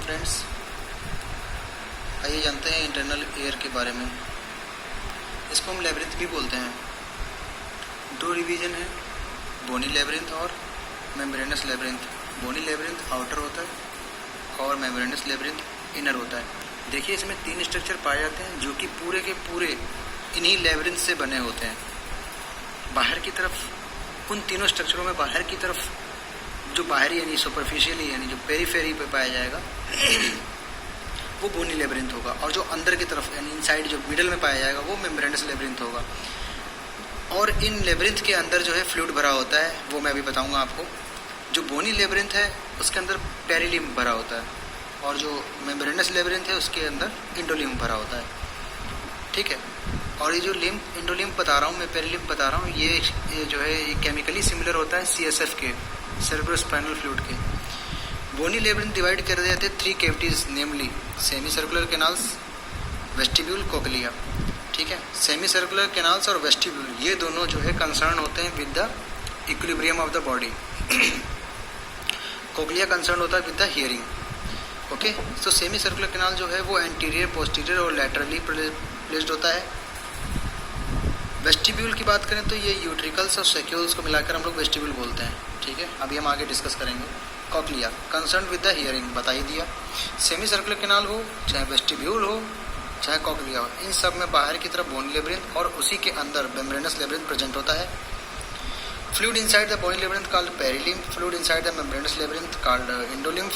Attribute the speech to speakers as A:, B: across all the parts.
A: Friends, आइए जानते हैं इंटरनल ईयर के बारे में। इसको हम लेब्रिंथ भी बोलते हैं। दो रिवीजन है, बोनी लेब्रिंथ और मेम्ब्रेनस लेब्रिंथ। बोनी लेब्रिंथ आउटर होता है और मेम्ब्रेनस लेब्रिंथ इनर होता है। देखिए, इसमें तीन स्ट्रक्चर पाए जाते हैं जो कि पूरे के पूरे इन्हीं लेब्रिंथ से बने होते हैं। बाहर की तरफ उन तीनों स्ट्रक्चरों में बाहर की तरफ जो बाहरी यानी सुपरफिशियली यानी जो पेरीफेरी पे पाया जाएगा वो बोनी लेब्रिंथ होगा, और जो अंदर की तरफ यानी इनसाइड जो मिडल में पाया जाएगा वो मेम्ब्रेनस लेब्रिंथ होगा। और इन लेब्रिंथ के अंदर जो है फ्लूइड भरा होता है, वो मैं अभी बताऊंगा आपको। जो बोनी लेब्रिंथ है उसके अंदर पेरिलिम्फ भरा होता है, और जो मेम्ब्रेनस लेब्रिंथ है उसके अंदर इंडोलिम्फ भरा होता है। ठीक है, और ये जो लिम्फ इंडोलिम्फ बता रहा हूँ मैं, पेरिलिम्फ बता रहा हूँ, ये जो है ये केमिकली सिमिलर होता है CSF के, सेरेब्रोस्पाइनल फ्लूइड के। बोनी लेब्रिंथ डिवाइड कर दिए थे 3 cavities, namely semicircular canals, vestibule, cochlea. ठीक है, सेमी सर्कुलर कैनाल्स और वेस्टिब्यूल ये दोनों जो है कंसर्न होते हैं with the equilibrium of the body. Cochlea concern होता है विद द हियरिंग। ओके, तो सेमी सर्कुलर कैनाल जो है वो एंटीरियर, पोस्टीरियर और लैटरली प्लेस्ड होता है। वेस्टिब्यूल की बात करें तो ये यूट्रिकल्स और सेक्यूल्स को मिलाकर हम लोग वेस्टिब्यूल बोलते हैं। ठीक है, अभी हम आगे डिस्कस करेंगे। Cochlea concern with the hearing, बता ही दिया। सेमी सर्कुलर कैनाल हो, चाहे वेस्टिब्यूल हो, चाहे कोक्लिया हो, इन सब में बाहर की तरफ बोनी लेब्रिंथ और उसी के अंदर मेम्ब्रेनस लेब्रिंथ प्रेजेंट होता है। Fluid inside the bony labyrinth called perilymph, fluid inside the membranous labyrinth called endolymph,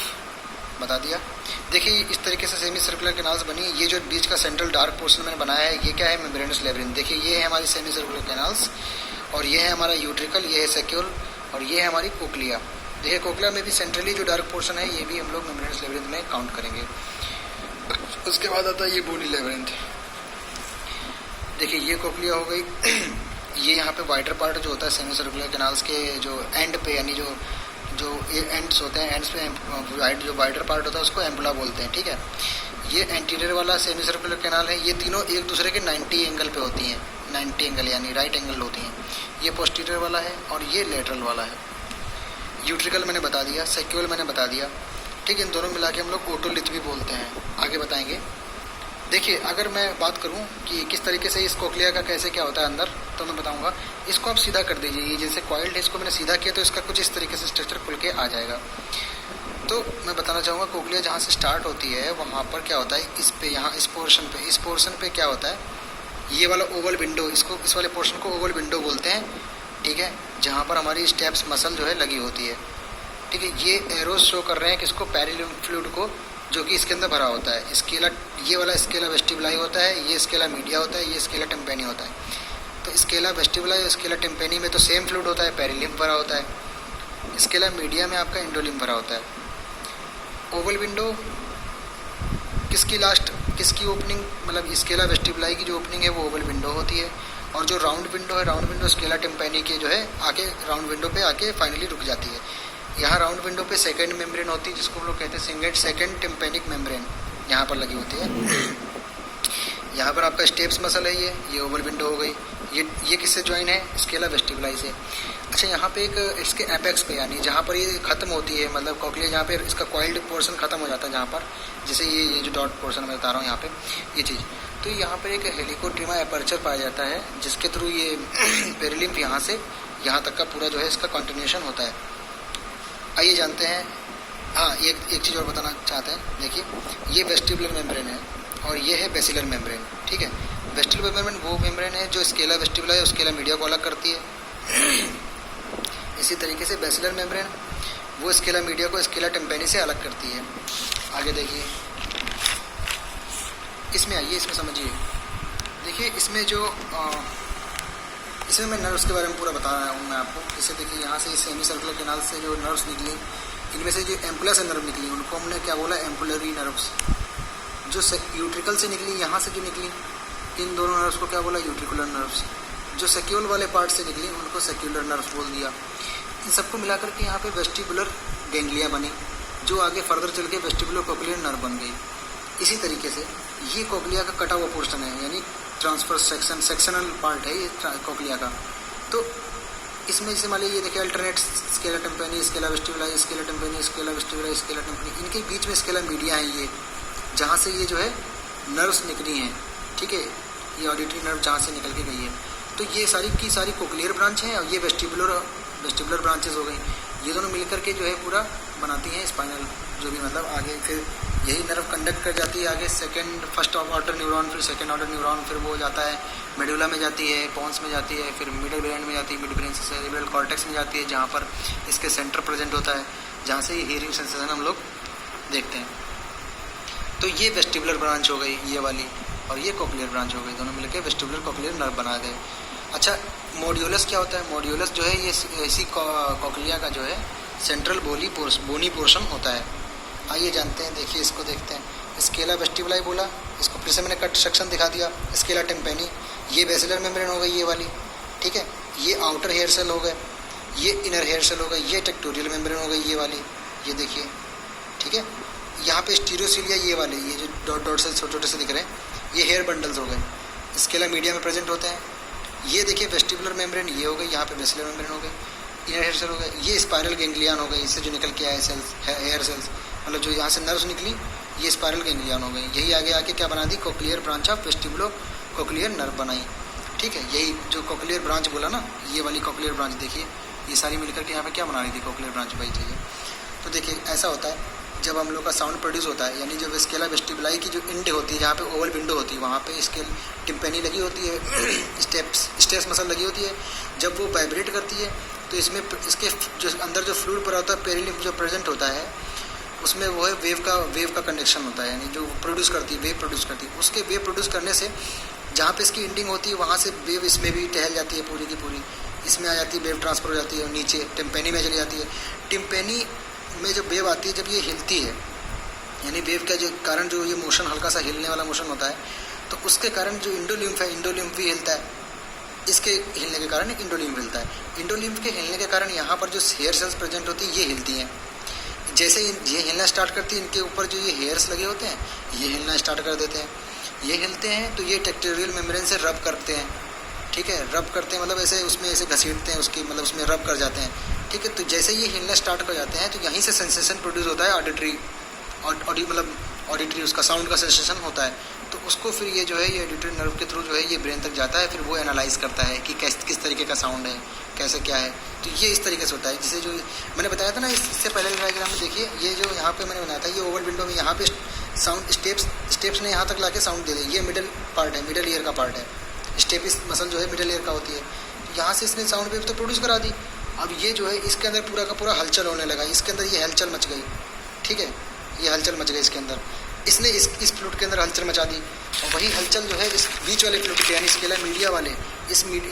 A: बता दिया। देखिए, इस तरीके से सेमी सर्कुलर कैनाल्स बनी। ये जो बीच का सेंट्रल डार्क पोर्शन मैंने बनाया है, ये क्या है? Membranes labyrinth. देखिए, ये है हमारी सेमी सर्कुलर कैनाल्स, और ये है हमारा यूट्रिकल, ये है सेक्यूल, और ये है हमारी कोक्लिया। देखिए, कोक्लिया में भी सेंट्रली जो डार्क पोर्शन है ये भी हम लोग मेम्ब्रेनस लेब्रिंथ में काउंट करेंगे। उसके बाद आता है ये बोनी लेब्रिंथ। देखिए, ये कोक्लिया हो गई। ये यहाँ पे वाइडर पार्ट जो होता है सेमी सर्कुलर कैनाल्स के जो एंड पे, यानी जो एंड्स होते हैं, एंड्स पे जो वाइडर पार्ट होता है उसको एम्बुला बोलते हैं। ठीक है, ये एंटीरियर वाला सेमी सर्कुलर कैनाल है। ये तीनों एक दूसरे के 90 एंगल पे होती हैं, 90 एंगल यानी राइट एंगल होती हैं। ये पोस्टीरियर वाला है और ये लेटरल वाला है। यूट्रिकल मैंने बता दिया, सेक्यूल मैंने बता दिया। ठीक, इन दोनों मिला के हम लोग ओटोलिथ भी बोलते हैं, आगे बताएंगे। देखिए, अगर मैं बात करूं कि किस तरीके से इस कोक्लिया का कैसे क्या होता है अंदर, तो मैं बताऊंगा। इसको आप सीधा कर दीजिए, ये जैसे कॉइल्ड है, इसको मैंने सीधा किया तो इसका कुछ इस तरीके से स्ट्रक्चर खुल के आ जाएगा। तो मैं बताना चाहूँगा, कोक्लिया जहाँ से स्टार्ट होती है वहाँ पर क्या होता है, इस पे यहाँ इस पोर्शन पे क्या होता है, ये वाला ओवल विंडो, इसको इस वाले पोर्शन को ओवल विंडो बोलते हैं। ठीक है, जहाँ पर हमारी स्टेप्स मसल जो है लगी होती है। ठीक है, ये एरोज शो कर रहे हैं किसको? पेरिलिम्फ फ्लूइड को, जो कि इसके अंदर भरा होता है। स्केला, ये वाला स्केला वेस्टिबुलाई होता है, ये स्केला मीडिया होता है, ये स्केला टेम्पेनी होता है। तो स्केला वेस्टिबुलाई और स्केला टेम्पेनी में तो सेम फ्लूइड होता है, पेरिलिम्फ भरा होता है। स्केला मीडिया में आपका इंडोलिम्फ भरा होता है। ओवल विंडो किसकी ओपनिंग, मतलब स्केला वेस्टिबुलाई की जो ओपनिंग है वो ओवल विंडो होती है। और जो राउंड विंडो है, राउंड विंडो स्केला टेम्पेनी के जो है आके राउंड विंडो पे आके फाइनली रुक जाती है। यहाँ राउंड विंडो पे सेकंड मेम्ब्रेन होती है, जिसको हम लोग कहते हैं सेकंड टिम्पेनिक मेम्ब्रेन, यहाँ पर लगी होती है। यहाँ पर आपका स्टेप्स मसल है, ये ओवल विंडो हो गई। ये किससे ज्वाइन है? स्केला वेस्टिबुलाई से। अच्छा, यहाँ पे एक इसके एपेक्स पे, यानी जहाँ पर ये खत्म होती है, मतलब कोक्लिया जहाँ पे इसका कॉइल्ड पोर्शन खत्म हो जाता है, जहाँ पर जैसे ये जो डॉट पोर्शन मैं बता रहा हूँ यहाँ पे ये चीज़, तो यहाँ पर एक हेलिकोट्रिमा एपर्चर पाया जाता है, जिसके थ्रू ये पेरिलिम्फ यहाँ से यहाँ तक का पूरा जो है इसका कंटिन्यूएशन होता है। आइए जानते हैं। हाँ, एक चीज़ और बताना चाहते हैं। देखिए, ये वेस्टिबुलर मेम्ब्रेन है और ये है बेसिलर मेम्ब्रेन। ठीक है, वेस्टिबुलर मेम्ब्रेन वो मेम्ब्रेन है जो स्केला वेस्टिबुलाई और स्केला मीडिया को अलग करती है। इसी तरीके से बेसिलर मेम्ब्रेन वो स्केला मीडिया को स्केला टेम्पेनी से अलग करती है। आगे देखिए, इसमें आइए, इसमें समझिए। देखिए, इसमें मैं नर्व्स के बारे में पूरा बता रहा हूँ मैं आपको। जैसे देखिए, यहाँ से सेमी सर्कुलर कैनाल से जो नर्व्स निकली, इनमें से जो एम्पुला से नर्व निकली उनको हमने क्या बोला? Ampullary nerves. जो यूट्रिकल से निकली, यहाँ से जो निकली, इन दोनों नर्व्स को क्या बोला? यूट्रिकुलर नर्व्स। जो सेक्यूल वाले पार्ट से निकली उनको सेक्यूलर नर्व्स बोल दिया। इन सबको मिलाकर के यहाँ पे वेस्टिबुलर गैंग्लिया बनी, जो आगे फर्दर चल के वेस्टिबुलर कोक्लियर नर्व बन गई। इसी तरीके से ये कोक्लिया का कटा हुआ पोर्शन है, यानी ट्रांसफर सेक्शनल पार्ट है ये कोक्लिया का। तो इसमें जैसे मान लीजिए ये देखिए alternate scala tympani, scala vestibuli, scala tympani, scala vestibuli, scala tympani, इनके बीच में स्केला मीडिया है ये, जहाँ से ये जो है नर्व्स निकली हैं, ठीक है, ये ऑडिटरी नर्व जहाँ से निकल के गई है। तो ये सारी की सारी कोक्लियर ब्रांच हैं और ये वेस्टिबुलर ब्रांचेस हो गई। ये दोनों मिलकर के जो है पूरा बनाती हैं स्पाइनल, जो भी मतलब आगे फिर यही नर्व कंडक्ट कर जाती है आगे फर्स्ट ऑर्डर न्यूरॉन, फिर सेकंड ऑर्डर न्यूरॉन, फिर वो जाता है मेडुला में जाती है, पॉन्स में जाती है, फिर मिडल ब्रेन में जाती है, मिड ब्रेन से सेरेब्रल कॉर्टेक्स में जाती है, जहाँ पर इसके सेंटर प्रेजेंट होता है, जहाँ से हियरिंग सेंसेशन हम लोग देखते हैं। तो ये वेस्टिबुलर ब्रांच हो गई ये वाली, और ये कोक्लियर ब्रांच हो गई, दोनों मिलकर वेस्टिबुलर कोक्लियर नर्व बना गए। अच्छा, मॉड्यूलस क्या होता है? मॉड्यूलस जो है ये इसी कोक्लिया का जो है सेंट्रल बोनी पोर्शन होता है। आइए जानते हैं, देखिए इसको देखते हैं। स्केला वेस्टिबुलाई बोला, इसको फिर से मैंने कट सेक्शन दिखा दिया। स्केला टिम्पेनी, ये बेसिलर मेम्ब्रेन हो गई ये वाली, ठीक है, ये आउटर हेयर सेल हो गए, ये इनर हेयर सेल हो गई, ये टेक्टोरियल मेम्ब्रेन हो गई ये वाली, ये देखिए, ठीक है। यहाँ पे स्टीरियोसीलिया ये वाले, ये जो डॉट डॉट से छोटे छोटे से दिख रहे हैं, ये हेयर बंडल्स हो गए, स्केला मीडिया में प्रेजेंट होते हैं। ये देखिए वेस्टिबुलर मेम्ब्रेन ये हो गई, यहाँ पे बेसिलर मेम्ब्रेन हो गई, इनर हेयर सेल हो गए, ये स्पाइरल गैंग्लियन हो गई, इससे जो निकल के आए सेल्स हेयर सेल्स, मतलब जो यहाँ से नर्व्स निकली, ये स्पाइरल गैंग्लियन हो गई। यही आगे आके क्या बना दी? Cochlear branch of vestibulocochlear nerve बनाई, ठीक है। यही जो कोक्लियर ब्रांच बोला ना, ये वाली कोक्लियर ब्रांच देखिए, ये सारी मिलकर के यहाँ पे क्या बना रही थी? कोक्लियर ब्रांच भाई चाहिए। तो देखिए ऐसा होता है जब हम लोग का साउंड प्रोड्यूस होता है, यानी जब स्केला वेस्टिबुलाई की जो इंड होती है, जहाँ पे ओवल विंडो होती है, वहाँ पे स्केल टिम्पेनी लगी होती है, स्टेप्स मसल लगी होती है। जब वो वाइब्रेट करती है तो इसमें इसके जो अंदर जो फ्लूइड पड़ा होता है, पेरिलिम्फ जो प्रेजेंट होता है, उसमें वो है वेव का कंडक्शन होता है, यानी जो प्रोड्यूस करती है, वेव प्रोड्यूस करती है। उसके वेव प्रोड्यूस करने से जहाँ पे इसकी इंडिंग होती है, वहाँ से वेव इसमें भी टहल जाती है पूरी की पूरी, इसमें आ जाती है, वेव ट्रांसफर हो जाती है, नीचे टिम्पेनी में चली जाती है। टिम्पेनी में जब वेव आती है, जब ये हिलती है, यानी वेव का जो कारण जो ये मोशन हल्का सा हिलने वाला मोशन होता है, तो उसके कारण जो इंडोलिम्फ है, इंडोलिम्फ भी हिलता है। इसके हिलने के कारण इंडोलिम्फ हिलता है। इंडोलिम्फ के हिलने के कारण यहाँ पर जो हेयर सेल्स प्रेजेंट होती है, ये हिलती हैं। जैसे ये हिलना स्टार्ट करती है, इनके ऊपर जो ये हेयर्स लगे होते हैं, ये हिलना स्टार्ट कर देते हैं। ये हिलते हैं तो ये टेक्टोरियल मेम्ब्रेन से रब करते हैं, ठीक है। रब करते हैं मतलब ऐसे उसमें ऐसे घसीटते हैं, उसकी मतलब उसमें रब कर जाते हैं, ठीक है। तो जैसे ये हिलना स्टार्ट कर जाते हैं, तो यहीं से सेंसेशन प्रोड्यूस होता है, ऑडिटरी उसका साउंड का सेंसेशन होता है। तो उसको फिर ये जो है ये ऑडिटरी नर्व के थ्रू जो है ये ब्रेन तक जाता है, फिर वो एनालाइज करता है कि किस तरीके का साउंड है, कैसे क्या है। तो ये इस तरीके से होता है, जिसे जो मैंने बताया था ना इससे पहले डायग्राम में, देखिए ये जो यहाँ पे मैंने बनाया था, ये ओवल विंडो में यहाँ पे साउंड स्टेप्स ने यहाँ तक लाके साउंड दे दी। ये मिडल पार्ट है, मिडल ईयर का पार्ट है, स्टेपिस मसल जो है मिडल ईयर का होती है। तो यहाँ से इसने साउंड वेव तो प्रोड्यूस करा दी। अब ये जो है इसके अंदर पूरा का पूरा हलचल होने लगा, इसके अंदर ये हलचल मच गई, ठीक है, ये हलचल मच गई इसके अंदर। इसने इस फ्लूइड के अंदर हलचल मचा दी, और वही हलचल जो है इस बीच वाले फ्लूइड के, यानी स्केला मीडिया वाले,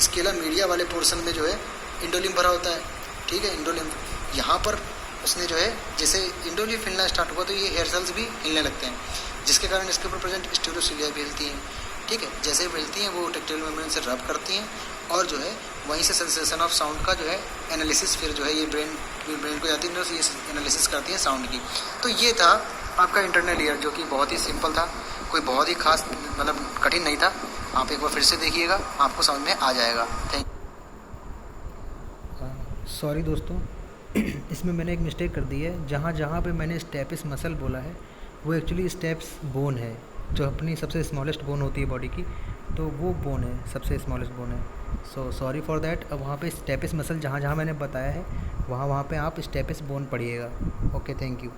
A: स्केला मीडिया वाले पोर्शन में जो है इंडोलिम्फ भरा होता है, ठीक है। इंडोलिम्फ यहाँ पर उसने जो है जैसे इंडोलिम्फ हिलना स्टार्ट हुआ, तो ये हेयर सेल्स भी हिलने लगते हैं, जिसके कारण इसके ऊपर प्रेजेंट स्टीरियोसीलिया भी हिलती हैं, ठीक है। जैसे भी हिलती हैं वो टेक्टोरियल मेम्ब्रेन से रब करती हैं, और जो है वहीं से सेंसेशन ऑफ साउंड का जो है एनालिसिस फिर जो है ये ब्रेन को जाती है, ये एनालिसिस करती है साउंड की। तो ये था आपका इंटरनल ईयर, जो कि बहुत ही सिंपल था, कोई बहुत ही खास मतलब कठिन नहीं था। आप एक बार फिर से देखिएगा, आपको समझ में आ जाएगा। थैंक
B: सॉरी दोस्तों, इसमें मैंने एक मिस्टेक कर दी है। जहाँ जहाँ पे मैंने स्टेपिस मसल बोला है, वो एक्चुअली स्टेप्स बोन है, जो अपनी सबसे स्मॉलेस्ट बोन होती है बॉडी की, तो वो बोन है, सबसे स्मॉलेस्ट बोन है। So sorry for that. अब वहाँ पे स्टेपिस मसल जहाँ जहाँ मैंने बताया है, वहाँ पे आप स्टेपिस बोन पढ़िएगा। Okay, thank you.